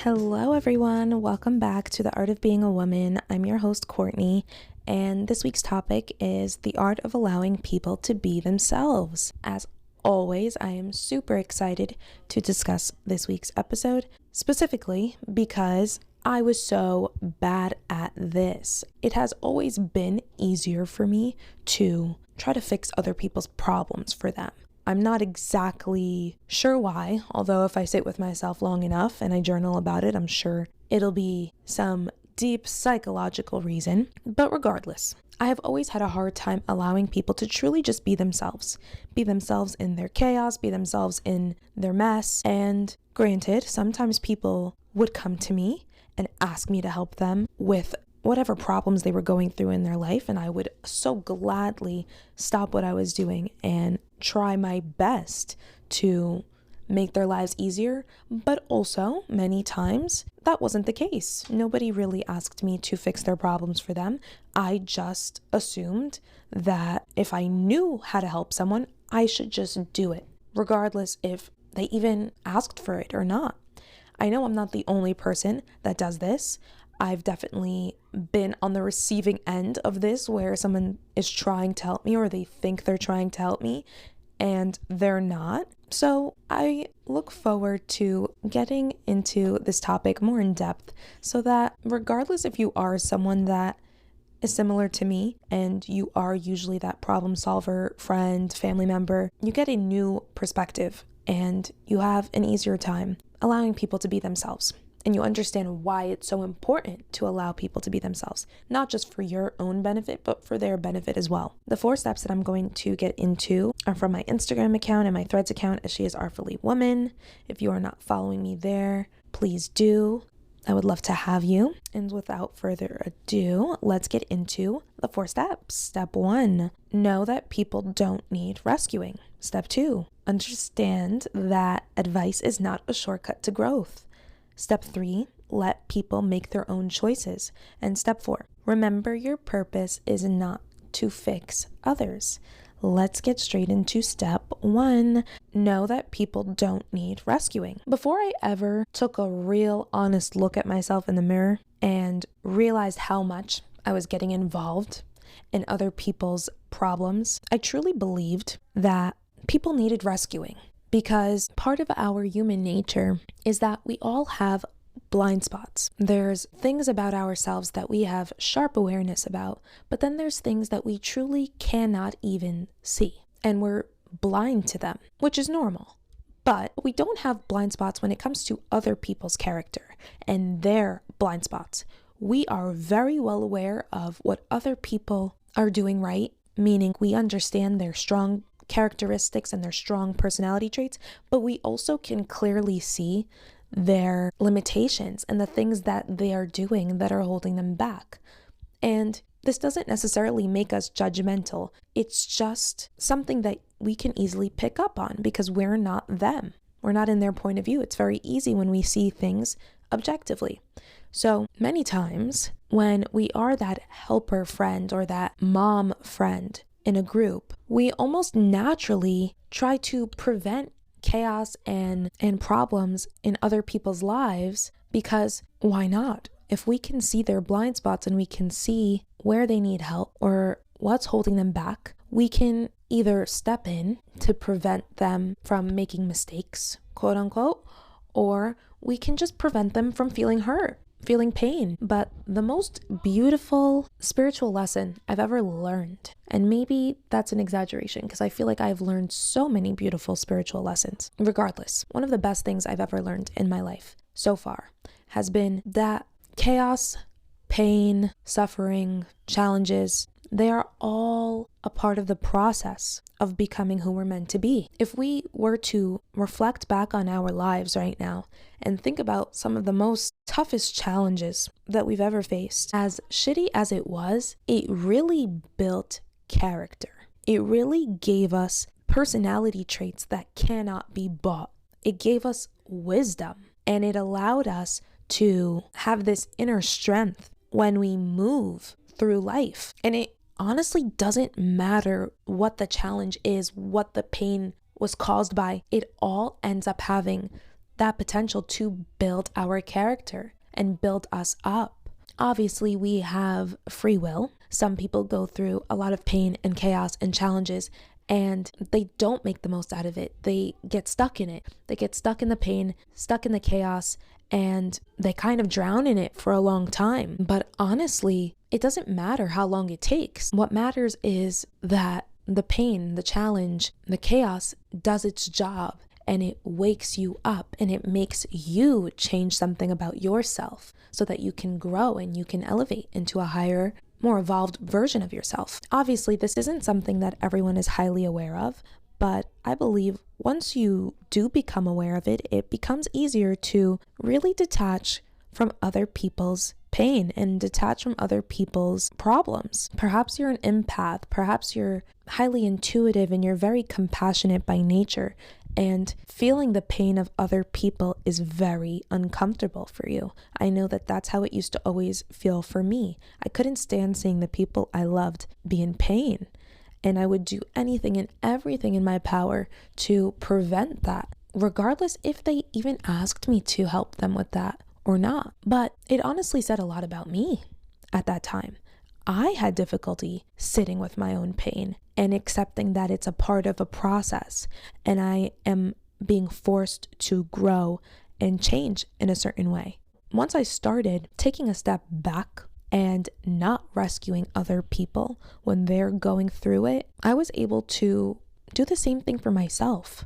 Hello, everyone. Welcome back to The Art of Being a Woman. I'm your host, Courtney, and this week's topic is the art of allowing people to be themselves. As always, I am super excited to discuss this week's episode, specifically because I was so bad at this. It has always been easier for me to try to fix other people's problems for them. I'm not exactly sure why, although if I sit with myself long enough and I journal about it, I'm sure it'll be some deep psychological reason. But regardless, I have always had a hard time allowing people to truly just be themselves in their chaos, be themselves in their mess. And granted, sometimes people would come to me and ask me to help them with whatever problems they were going through in their life, and I would so gladly stop what I was doing and try my best to make their lives easier. But also, many times, that wasn't the case. Nobody really asked me to fix their problems for them. I just assumed that if I knew how to help someone, I should just do it, regardless if they even asked for it or not. I know I'm not the only person that does this. I've definitely been on the receiving end of this where someone is trying to help me or they think they're trying to help me and they're not. So I look forward to getting into this topic more in depth so that regardless if you are someone that is similar to me and you are usually that problem solver, friend, family member, you get a new perspective and you have an easier time allowing people to be themselves. And you understand why it's so important to allow people to be themselves, not just for your own benefit, but for their benefit as well. The 4 steps that I'm going to get into are from my Instagram account and my Threads account, as she is Artfully Woman. If you are not following me there, please do. I would love to have you. And without further ado, let's get into the 4 steps. Step 1, know that people don't need rescuing. Step 2, understand that advice is not a shortcut to growth. Step 3, let people make their own choices. And step 4, remember your purpose is not to fix others. Let's get straight into step 1, know that people don't need rescuing. Before I ever took a real honest look at myself in the mirror and realized how much I was getting involved in other people's problems, I truly believed that people needed rescuing. Because part of our human nature is that we all have blind spots. There's things about ourselves that we have sharp awareness about, but then there's things that we truly cannot even see, and we're blind to them, which is normal. But we don't have blind spots when it comes to other people's character and their blind spots. We are very well aware of what other people are doing right, meaning we understand their strong characteristics and their strong personality traits, but we also can clearly see their limitations and the things that they are doing that are holding them back. And this doesn't necessarily make us judgmental. It's just something that we can easily pick up on because we're not them. We're not in their point of view. It's very easy when we see things objectively. So many times when we are that helper friend or that mom friend in a group, we almost naturally try to prevent chaos and problems in other people's lives because why not? If we can see their blind spots and we can see where they need help or what's holding them back, we can either step in to prevent them from making mistakes, quote unquote, or we can just prevent them from feeling hurt, feeling pain. But the most beautiful spiritual lesson I've ever learned, and maybe that's an exaggeration because I feel like I've learned so many beautiful spiritual lessons. Regardless, one of the best things I've ever learned in my life so far has been that chaos, pain, suffering, challenges, they are all a part of the process of becoming who we're meant to be. If we were to reflect back on our lives right now and think about some of the most toughest challenges that we've ever faced, as shitty as it was, it really built character. It really gave us personality traits that cannot be bought. It gave us wisdom, and it allowed us to have this inner strength when we move through life. And it honestly doesn't matter what the challenge is, what the pain was caused by. It all ends up having that potential to build our character and build us up. Obviously, we have free will. Some people go through a lot of pain and chaos and challenges, and they don't make the most out of it. They get stuck in it. They get stuck in the pain, stuck in the chaos, and they kind of drown in it for a long time. But honestly, it doesn't matter how long it takes. What matters is that the pain, the challenge, the chaos does its job, and it wakes you up and it makes you change something about yourself so that you can grow and you can elevate into a higher, more evolved version of yourself. Obviously, this isn't something that everyone is highly aware of, but I believe once you do become aware of it, it becomes easier to really detach from other people's pain and detach from other people's problems. Perhaps you're an empath, perhaps you're highly intuitive and you're very compassionate by nature, and feeling the pain of other people is very uncomfortable for you. I know that that's how it used to always feel for me. I couldn't stand seeing the people I loved be in pain, and I would do anything and everything in my power to prevent that, regardless if they even asked me to help them with that or not. But it honestly said a lot about me at that time. I had difficulty sitting with my own pain and accepting that it's a part of a process, and I am being forced to grow and change in a certain way. Once I started taking a step back and not rescuing other people when they're going through it, I was able to do the same thing for myself.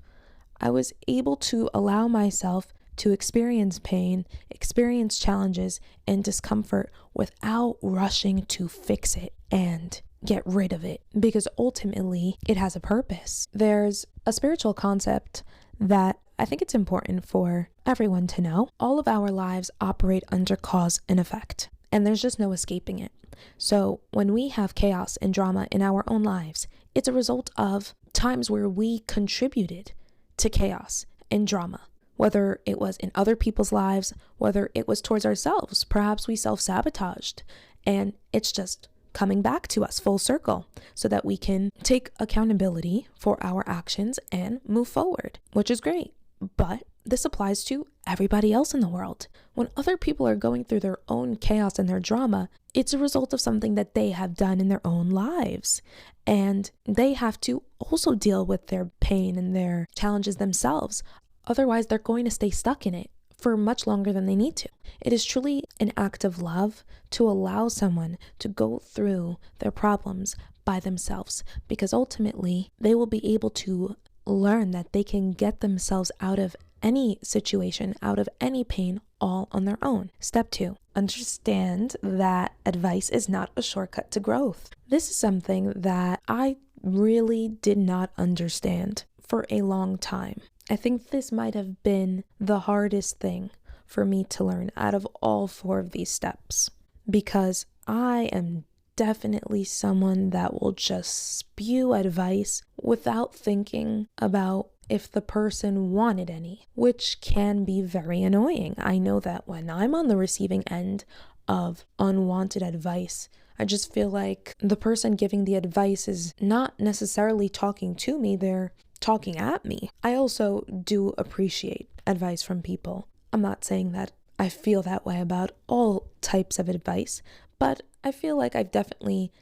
I was able to allow myself to experience pain, experience challenges and discomfort without rushing to fix it and get rid of it, because ultimately it has a purpose. There's a spiritual concept that I think it's important for everyone to know. All of our lives operate under cause and effect, and there's just no escaping it. So when we have chaos and drama in our own lives, it's a result of times where we contributed to chaos and drama. Whether it was in other people's lives, whether it was towards ourselves, perhaps we self-sabotaged, and it's just coming back to us full circle so that we can take accountability for our actions and move forward, which is great. But this applies to everybody else in the world. When other people are going through their own chaos and their drama, it's a result of something that they have done in their own lives. And they have to also deal with their pain and their challenges themselves. Otherwise, they're going to stay stuck in it for much longer than they need to. It is truly an act of love to allow someone to go through their problems by themselves, because ultimately they will be able to learn that they can get themselves out of any situation, out of any pain, all on their own. Step 2, understand that advice is not a shortcut to growth. This is something that I really did not understand for a long time. I think this might have been the hardest thing for me to learn out of all 4 of these steps, because I am definitely someone that will just spew advice without thinking about if the person wanted any, which can be very annoying. I know that when I'm on the receiving end of unwanted advice, I just feel like the person giving the advice is not necessarily talking to me, they're talking at me. I also do appreciate advice from people. I'm not saying that I feel that way about all types of advice, but I feel like I've definitely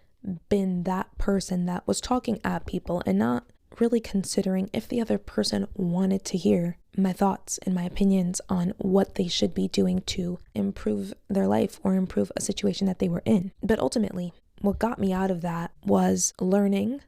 been that person that was talking at people and not really considering if the other person wanted to hear my thoughts and my opinions on what they should be doing to improve their life or improve a situation that they were in. But ultimately, what got me out of that was learning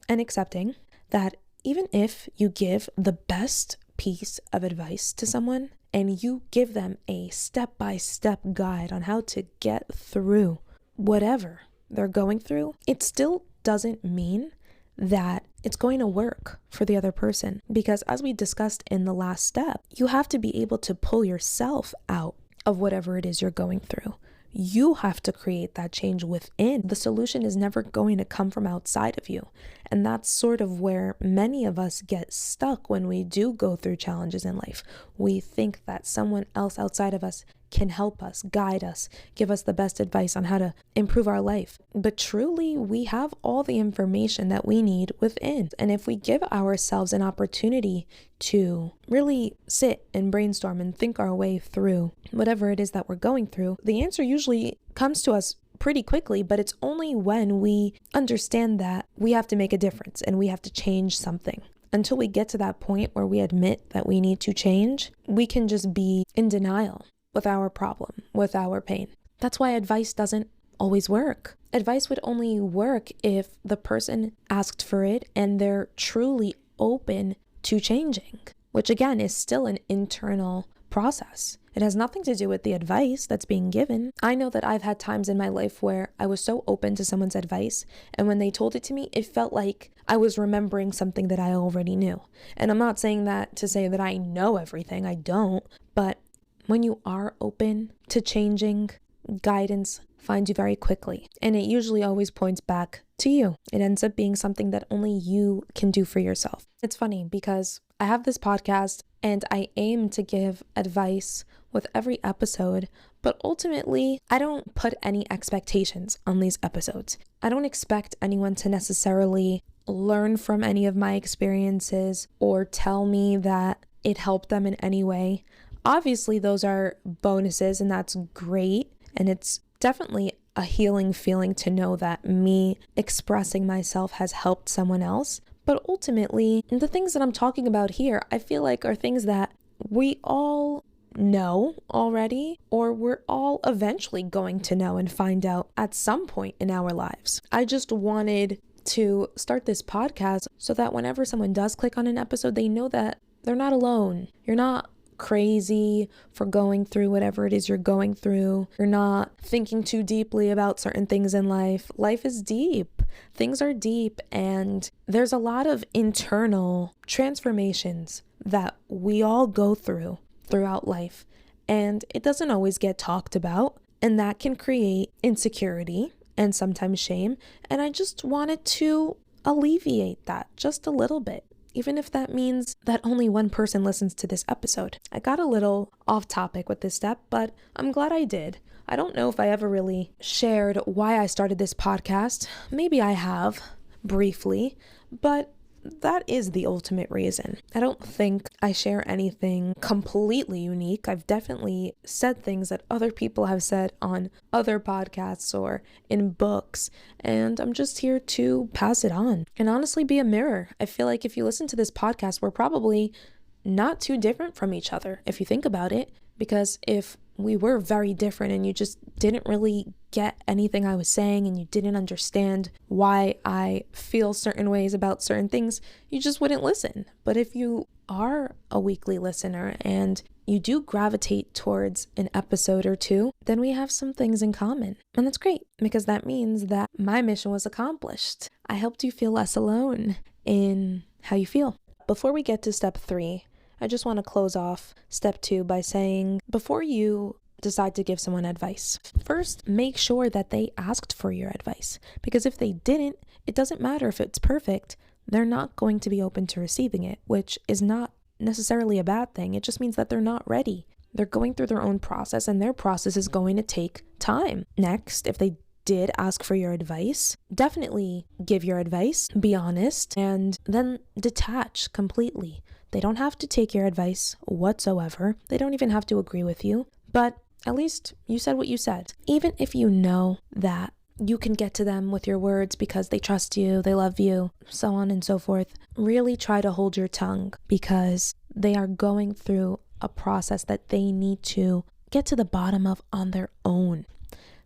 and accepting that even if you give the best piece of advice to someone and you give them a step-by-step guide on how to get through whatever they're going through, it still doesn't mean that it's going to work for the other person. Because as we discussed in the last step, you have to be able to pull yourself out of whatever it is you're going through. You have to create that change within. The solution is never going to come from outside of you. And that's sort of where many of us get stuck when we do go through challenges in life. We think that someone else outside of us can help us, guide us, give us the best advice on how to improve our life. But truly, we have all the information that we need within. And if we give ourselves an opportunity to really sit and brainstorm and think our way through whatever it is that we're going through, the answer usually comes to us pretty quickly, but it's only when we understand that we have to make a difference and we have to change something. Until we get to that point where we admit that we need to change, we can just be in denial with our problem, with our pain. That's why advice doesn't always work. Advice would only work if the person asked for it and they're truly open to changing, which again is still an internal process. It has nothing to do with the advice that's being given. I know that I've had times in my life where I was so open to someone's advice, and when they told it to me, it felt like I was remembering something that I already knew. And I'm not saying that to say that I know everything, I don't, but when you are open to changing, guidance finds you very quickly. And it usually always points back to you. It ends up being something that only you can do for yourself. It's funny because I have this podcast and I aim to give advice with every episode, but ultimately I don't put any expectations on these episodes. I don't expect anyone to necessarily learn from any of my experiences or tell me that it helped them in any way. Obviously, those are bonuses and that's great. And it's definitely a healing feeling to know that me expressing myself has helped someone else. But ultimately, the things that I'm talking about here, I feel like are things that we all know already, or we're all eventually going to know and find out at some point in our lives. I just wanted to start this podcast so that whenever someone does click on an episode, they know that they're not alone. You're not crazy for going through whatever it is you're going through. You're not thinking too deeply about certain things in life. Life is deep. Things are deep, and there's a lot of internal transformations that we all go through throughout life, and it doesn't always get talked about, and that can create insecurity and sometimes shame. And I just wanted to alleviate that just a little bit, even if that means that only one person listens to this episode. I got a little off topic with this step, but I'm glad I did. I don't know if I ever really shared why I started this podcast. Maybe I have, briefly, but that is the ultimate reason. I don't think I share anything completely unique. I've definitely said things that other people have said on other podcasts or in books, and I'm just here to pass it on and honestly be a mirror. I feel like if you listen to this podcast, we're probably not too different from each other if you think about it, because if we were very different and you just didn't really get anything I was saying and you didn't understand why I feel certain ways about certain things, you just wouldn't listen. But if you are a weekly listener and you do gravitate towards an episode or two, then we have some things in common. And that's great, because that means that my mission was accomplished. I helped you feel less alone in how you feel. Before we get to step 3, I just want to close off step 2 by saying, before you decide to give someone advice, first make sure that they asked for your advice. Because if they didn't, it doesn't matter if it's perfect, they're not going to be open to receiving it, which is not necessarily a bad thing. It just means that they're not ready. They're going through their own process, and their process is going to take time. Next, if they did ask for your advice, definitely give your advice, be honest, and then detach completely. They don't have to take your advice whatsoever. They don't even have to agree with you, but at least you said what you said. Even if you know that you can get to them with your words because they trust you, they love you, so on and so forth, really try to hold your tongue, because they are going through a process that they need to get to the bottom of on their own.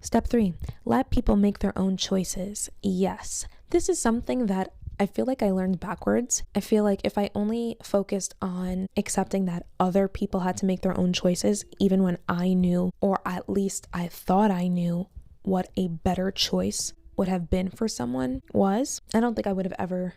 Step 3, let people make their own choices. Yes, this is something that I feel like I learned backwards. I feel like if I only focused on accepting that other people had to make their own choices, even when I knew, or at least I thought I knew, what a better choice would have been for someone was, I don't think I would have ever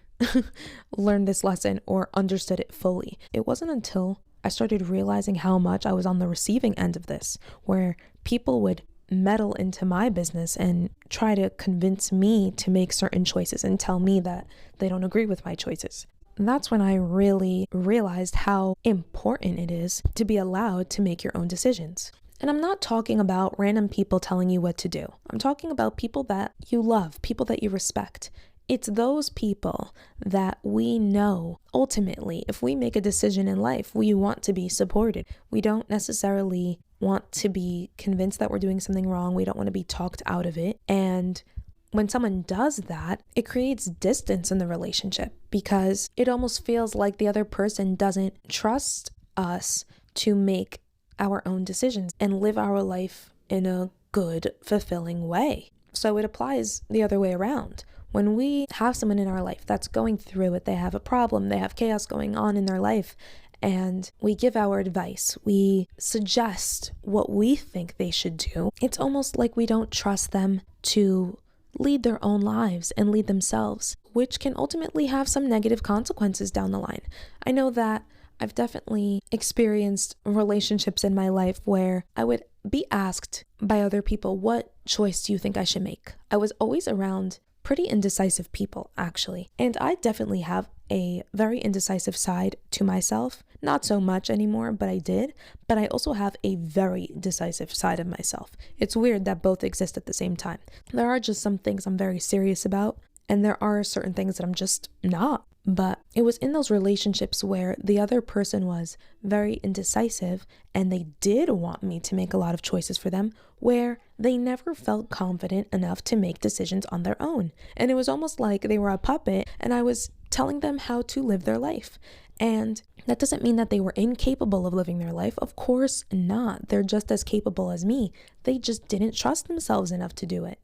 learned this lesson or understood it fully. It wasn't until I started realizing how much I was on the receiving end of this, where people would meddle into my business and try to convince me to make certain choices and tell me that they don't agree with my choices. That's when I really realized how important it is to be allowed to make your own decisions. And I'm not talking about random people telling you what to do. I'm talking about people that you love, people that you respect. It's those people that we know ultimately, if we make a decision in life, we want to be supported. We don't necessarily want to be convinced that we're doing something wrong. We don't want to be talked out of it. And when someone does that, it creates distance in the relationship because it almost feels like the other person doesn't trust us to make our own decisions and live our life in a good, fulfilling way. So it applies the other way around. When we have someone in our life that's going through it, they have a problem, they have chaos going on in their life, and we give our advice, we suggest what we think they should do, it's almost like we don't trust them to lead their own lives and lead themselves, which can ultimately have some negative consequences down the line. I know that I've definitely experienced relationships in my life where I would be asked by other people, what choice do you think I should make? I was always around pretty indecisive people, actually. And I definitely have a very indecisive side to myself. Not so much anymore, but I did. But I also have a very decisive side of myself. It's weird that both exist at the same time. There are just some things I'm very serious about, and there are certain things that I'm just not. But it was in those relationships where the other person was very indecisive and they did want me to make a lot of choices for them, where they never felt confident enough to make decisions on their own. And it was almost like they were a puppet and I was telling them how to live their life. And that doesn't mean that they were incapable of living their life. Of course not. They're just as capable as me. They just didn't trust themselves enough to do it.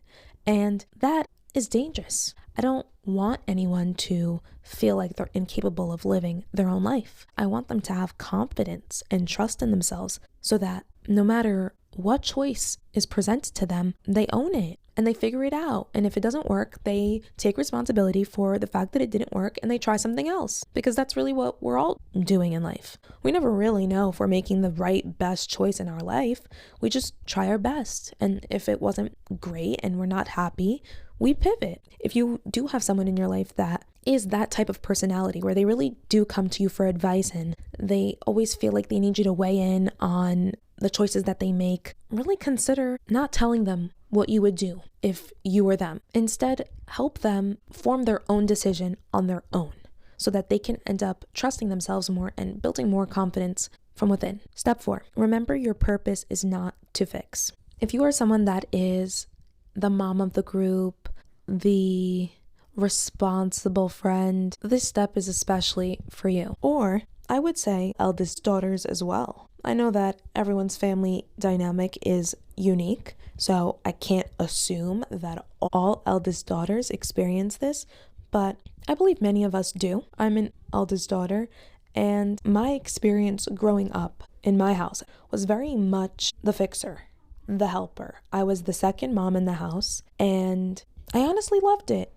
And that is dangerous. I don't want anyone to feel like they're incapable of living their own life. I want them to have confidence and trust in themselves so that no matter what choice is presented to them, they own it and they figure it out. And if it doesn't work, they take responsibility for the fact that it didn't work and they try something else, because that's really what we're all doing in life. We never really know if we're making the right, best choice in our life. We just try our best. And if it wasn't great and we're not happy, we pivot. If you do have someone in your life that is that type of personality where they really do come to you for advice and they always feel like they need you to weigh in on the choices that they make, really consider not telling them what you would do if you were them. Instead, help them form their own decision on their own so that they can end up trusting themselves more and building more confidence from within. Step 4, remember your purpose is not to fix. If you are someone that is the mom of the group, the responsible friend, this step is especially for you. Or I would say eldest daughters as well. I know that everyone's family dynamic is unique, so I can't assume that all eldest daughters experience this, but I believe many of us do. I'm an eldest daughter, and my experience growing up in my house was very much the fixer, the helper. I was the second mom in the house, and I honestly loved it.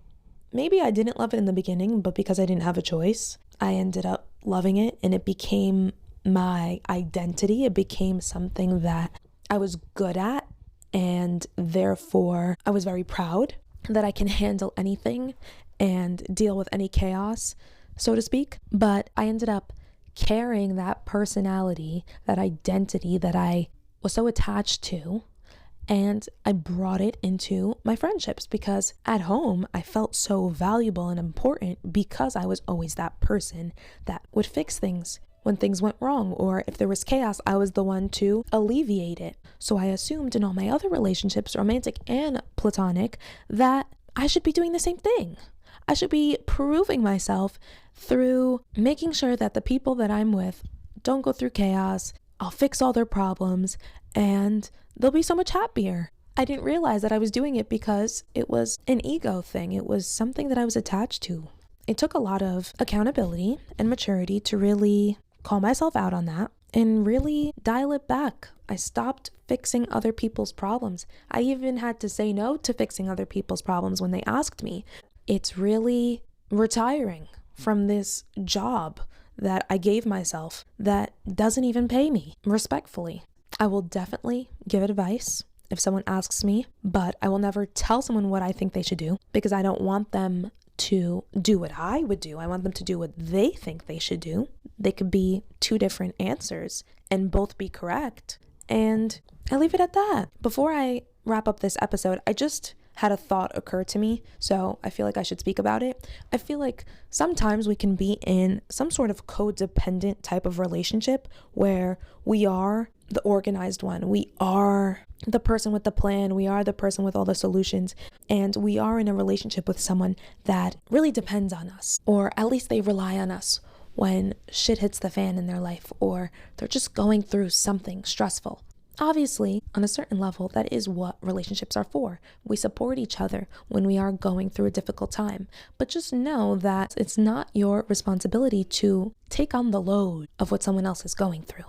Maybe I didn't love it in the beginning, but because I didn't have a choice, I ended up loving it, and it became my identity. It became something that I was good at, and therefore I was very proud that I can handle anything and deal with any chaos, so to speak. But I ended up carrying that personality, that identity that I was so attached to, and I brought it into my friendships because at home I felt so valuable and important because I was always that person that would fix things when things went wrong, or if there was chaos, I was the one to alleviate it. So I assumed in all my other relationships, romantic and platonic, that I should be doing the same thing. I should be proving myself through making sure that the people that I'm with don't go through chaos. I'll fix all their problems and they'll be so much happier. I didn't realize that I was doing it because it was an ego thing. It was something that I was attached to. It took a lot of accountability and maturity to really call myself out on that and really dial it back. I stopped fixing other people's problems. I even had to say no to fixing other people's problems when they asked me. It's really retiring from this job that I gave myself that doesn't even pay me respectfully. I will definitely give advice if someone asks me, but I will never tell someone what I think they should do because I don't want them to do what I would do. I want them to do what they think they should do. They could be two different answers and both be correct. And I leave it at that. Before I wrap up this episode, I just had a thought occur to me, so I feel like I should speak about it. I feel like sometimes we can be in some sort of codependent type of relationship where we are the organized one. We are the person with the plan. We are the person with all the solutions. And we are in a relationship with someone that really depends on us, or at least they rely on us when shit hits the fan in their life, or they're just going through something stressful. Obviously, on a certain level, that is what relationships are for. We support each other when we are going through a difficult time. But just know that it's not your responsibility to take on the load of what someone else is going through.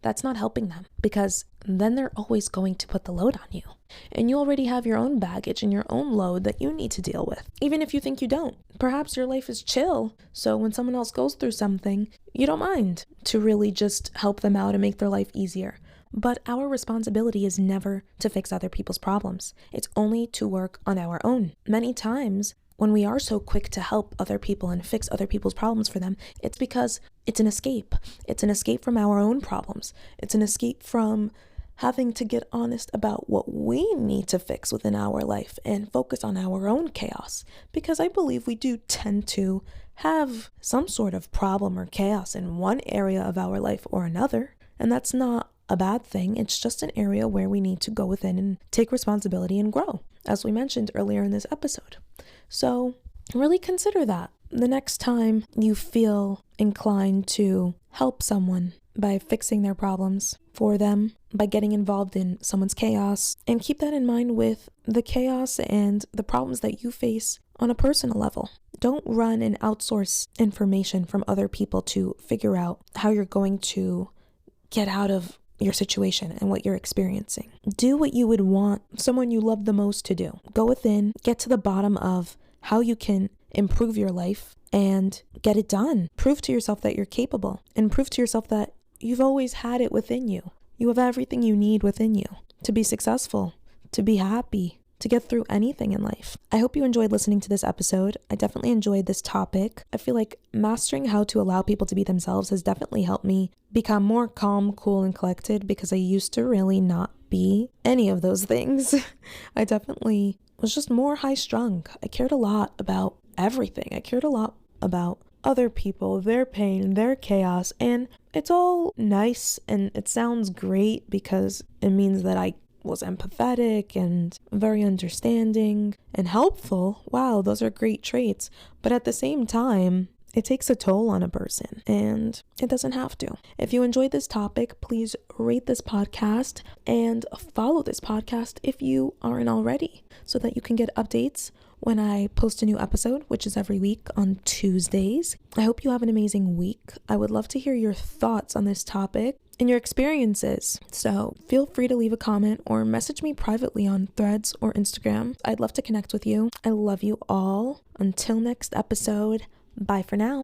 That's not helping them, because then they're always going to put the load on you. And you already have your own baggage and your own load that you need to deal with, even if you think you don't. Perhaps your life is chill, so when someone else goes through something, you don't mind to really just help them out and make their life easier. But our responsibility is never to fix other people's problems. It's only to work on our own. Many times, when we are so quick to help other people and fix other people's problems for them, it's because it's an escape. It's an escape from our own problems. It's an escape from having to get honest about what we need to fix within our life and focus on our own chaos. Because I believe we do tend to have some sort of problem or chaos in one area of our life or another. And that's not a bad thing. It's just an area where we need to go within and take responsibility and grow, as we mentioned earlier in this episode. So really consider that the next time you feel inclined to help someone by fixing their problems for them, by getting involved in someone's chaos, and keep that in mind with the chaos and the problems that you face on a personal level. Don't run and outsource information from other people to figure out how you're going to get out of your situation and what you're experiencing. Do what you would want someone you love the most to do. Go within, get to the bottom of how you can improve your life and get it done. Prove to yourself that you're capable, and prove to yourself that you've always had it within you. You have everything you need within you to be successful, to be happy, to get through anything in life. I hope you enjoyed listening to this episode. I definitely enjoyed this topic. I feel like mastering how to allow people to be themselves has definitely helped me become more calm, cool, and collected, because I used to really not be any of those things. I definitely was just more high strung. I cared a lot about everything. I cared a lot about other people, their pain, their chaos, and it's all nice and it sounds great because it means that I was empathetic and very understanding and helpful. Wow, those are great traits. But at the same time, it takes a toll on a person, and it doesn't have to. If you enjoyed this topic, please rate this podcast and follow this podcast if you aren't already, so that you can get updates when I post a new episode, which is every week on Tuesdays. I hope you have an amazing week. I would love to hear your thoughts on this topic and your experiences. So feel free to leave a comment or message me privately on Threads or Instagram. I'd love to connect with you. I love you all. Until next episode, bye for now.